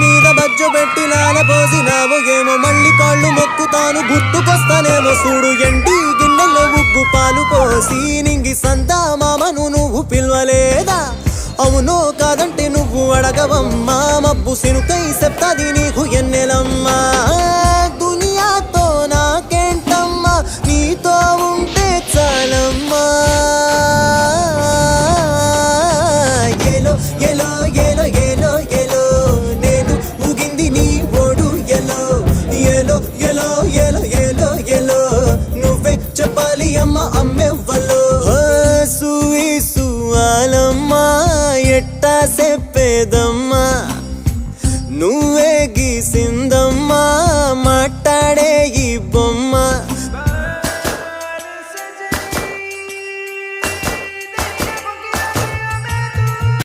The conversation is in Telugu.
మీద బజ్జు పెట్టి లాల పోసినావు ఏమో మళ్ళీ కాళ్ళు మొక్కుతాను గుర్తుకొస్తానేమో చూడు ఎండి గిన్నెలో ఉగ్గు పాలు పోసి నింగి సంతా మామను నువ్వు పిలవలేదా అవునో కాదంటే నువ్వు అడగవమ్మా మబ్బు సినుకై చెప్తాది నీకు ఎన్నెలమ్మా దునియాతో నాకేంటమ్మా నీతో ఉంటే చాలమ్మా ఎలో ఎలో ఎలో ఎలో ఎలో నేను ఊగింది నీ ఓడు ఎలో ఎలో ఎలో ఎలో ఎలో ఎలో నువ్వే చెప్పాలి అమ్మ అమ్మెవ్వలో సువాలమ్మా ఎట్టా చెప్పేదమ్మా నువ్వే గీసిందమ్మా మాట